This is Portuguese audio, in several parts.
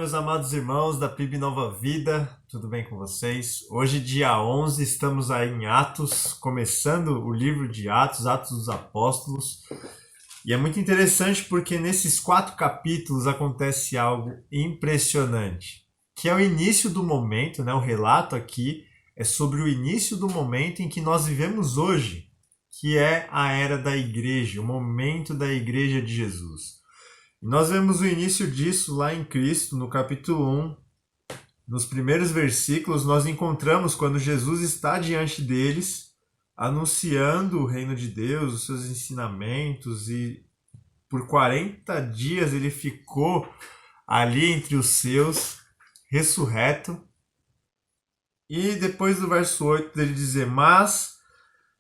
meus amados irmãos da PIB Nova Vida, tudo bem com vocês? Hoje, dia 11, estamos aí em Atos, começando o livro de Atos, Atos dos Apóstolos. E é muito interessante porque nesses 4 capítulos acontece algo impressionante, que é o início do momento, né? O relato aqui é sobre o início do momento em que nós vivemos hoje, que é a era da igreja, o momento da igreja de Jesus. Nós vemos o início disso lá em Cristo, no capítulo 1. Nos primeiros versículos, nós encontramos quando Jesus está diante deles, anunciando o reino de Deus, os seus ensinamentos, e por 40 dias ele ficou ali entre os seus, ressurreto. E depois do verso 8 ele dizer: mas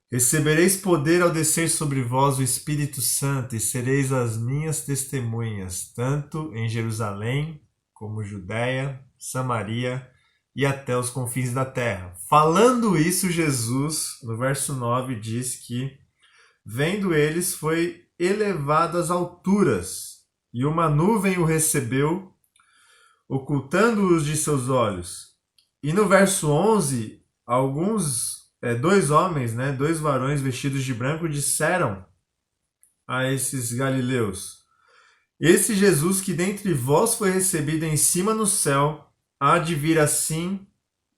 recebereis poder ao descer sobre vós o Espírito Santo, e sereis as minhas testemunhas, tanto em Jerusalém, como Judéia, Samaria e até os confins da terra. Falando isso, Jesus, no verso 9, diz que, vendo eles, foi elevado às alturas, e uma nuvem o recebeu, ocultando-os de seus olhos. E no verso 11, dois homens, dois varões vestidos de branco, disseram a esses galileus: esse Jesus que dentre vós foi recebido em cima no céu, há de vir assim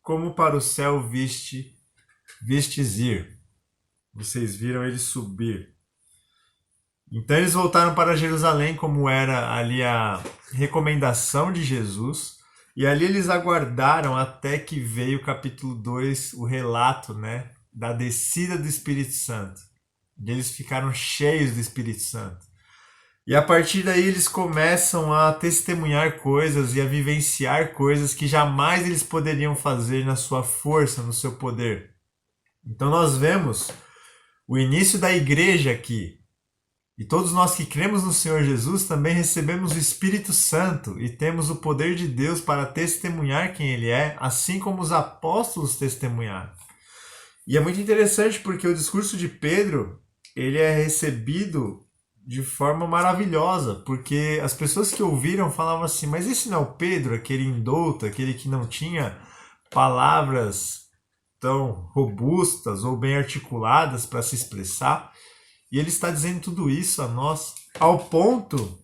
como para o céu vistes ir. Vocês viram ele subir. Então eles voltaram para Jerusalém, como era ali a recomendação de Jesus. E ali eles aguardaram até que veio o capítulo 2, o relato, da descida do Espírito Santo. E eles ficaram cheios do Espírito Santo. E a partir daí eles começam a testemunhar coisas e a vivenciar coisas que jamais eles poderiam fazer na sua força, no seu poder. Então nós vemos o início da igreja aqui. E todos nós que cremos no Senhor Jesus também recebemos o Espírito Santo e temos o poder de Deus para testemunhar quem Ele é, assim como os apóstolos testemunharam. E é muito interessante porque o discurso de Pedro, ele é recebido de forma maravilhosa, porque as pessoas que ouviram falavam assim: mas esse não é o Pedro, aquele indouto, aquele que não tinha palavras tão robustas ou bem articuladas para se expressar? E ele está dizendo tudo isso a nós, ao ponto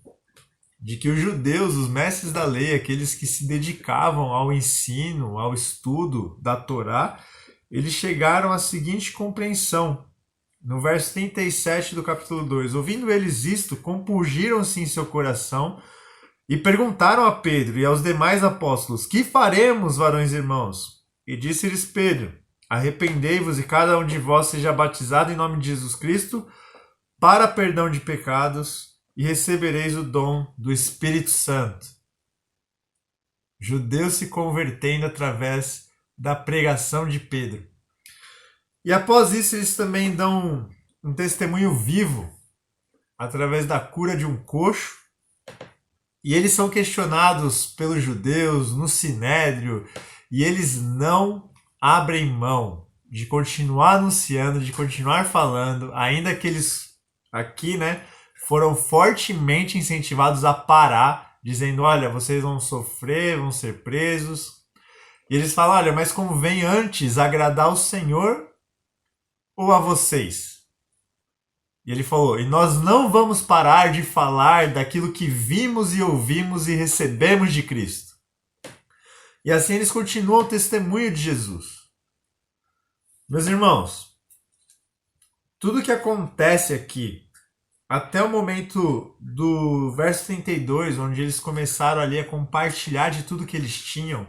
de que os judeus, os mestres da lei, aqueles que se dedicavam ao ensino, ao estudo da Torá, eles chegaram à seguinte compreensão. No verso 37 do capítulo 2, ouvindo eles isto, compungiram-se em seu coração e perguntaram a Pedro e aos demais apóstolos: que faremos, varões irmãos? E disse-lhes Pedro: arrependei-vos e cada um de vós seja batizado em nome de Jesus Cristo para perdão de pecados, e recebereis o dom do Espírito Santo. Judeus se convertendo através da pregação de Pedro. E após isso eles também dão um testemunho vivo, através da cura de um coxo, e eles são questionados pelos judeus no Sinédrio, e eles não abrem mão de continuar anunciando, de continuar falando, ainda que eles aqui, foram fortemente incentivados a parar, dizendo: olha, vocês vão sofrer, vão ser presos. E eles falam: olha, mas convém antes agradar ao Senhor ou a vocês? E ele falou: e nós não vamos parar de falar daquilo que vimos e ouvimos e recebemos de Cristo. E assim eles continuam o testemunho de Jesus. Meus irmãos, tudo que acontece aqui, até o momento do verso 32, onde eles começaram ali a compartilhar de tudo que eles tinham,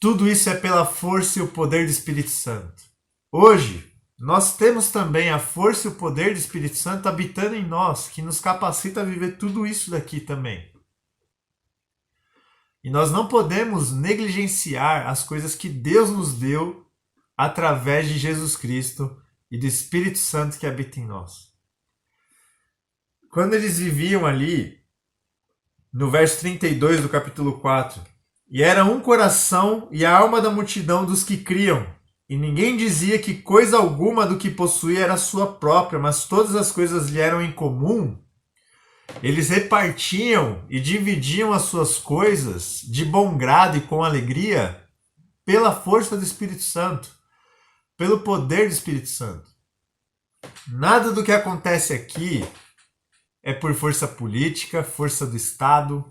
tudo isso é pela força e o poder do Espírito Santo. Hoje, nós temos também a força e o poder do Espírito Santo habitando em nós, que nos capacita a viver tudo isso daqui também. E nós não podemos negligenciar as coisas que Deus nos deu através de Jesus Cristo e do Espírito Santo que habita em nós. Quando eles viviam ali, no verso 32 do capítulo 4, e era um coração e a alma da multidão dos que criam, e ninguém dizia que coisa alguma do que possuía era sua própria, mas todas as coisas lhe eram em comum, Eles repartiam e dividiam as suas coisas de bom grado e com alegria pela força do Espírito Santo, pelo poder do Espírito Santo. Nada do que acontece aqui é por força política, força do Estado.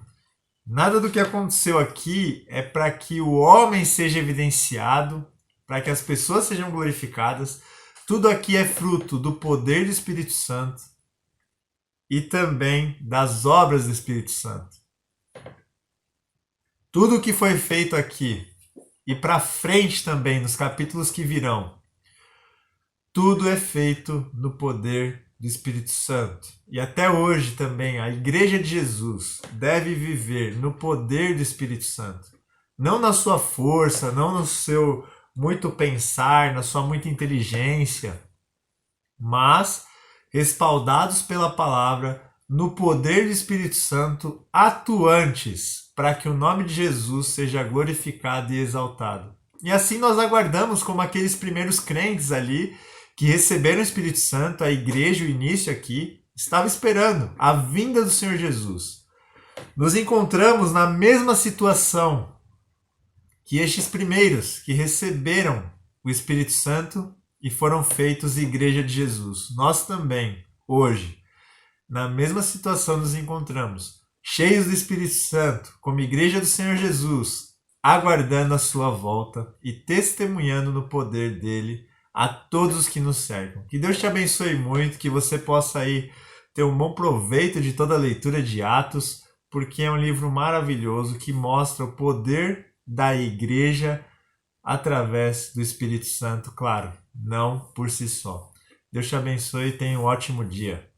Nada do que aconteceu aqui é para que o homem seja evidenciado, para que as pessoas sejam glorificadas. Tudo aqui é fruto do poder do Espírito Santo e também das obras do Espírito Santo. Tudo o que foi feito aqui e para frente também, nos capítulos que virão, tudo é feito no poder do Espírito Santo. E até hoje também a Igreja de Jesus deve viver no poder do Espírito Santo. Não na sua força, não no seu muito pensar, na sua muita inteligência, mas respaldados pela palavra, no poder do Espírito Santo, atuantes para que o nome de Jesus seja glorificado e exaltado. E assim nós aguardamos como aqueles primeiros crentes ali que receberam o Espírito Santo, a igreja, o início aqui, estava esperando a vinda do Senhor Jesus. Nos encontramos na mesma situação que estes primeiros que receberam o Espírito Santo e foram feitos igreja de Jesus. Nós também, hoje, na mesma situação nos encontramos, cheios do Espírito Santo, como igreja do Senhor Jesus, aguardando a sua volta e testemunhando no poder dele a todos os que nos cercam. Que Deus te abençoe muito, que você possa aí ter um bom proveito de toda a leitura de Atos, porque é um livro maravilhoso que mostra o poder da igreja através do Espírito Santo, claro, não por si só. Deus te abençoe e tenha um ótimo dia.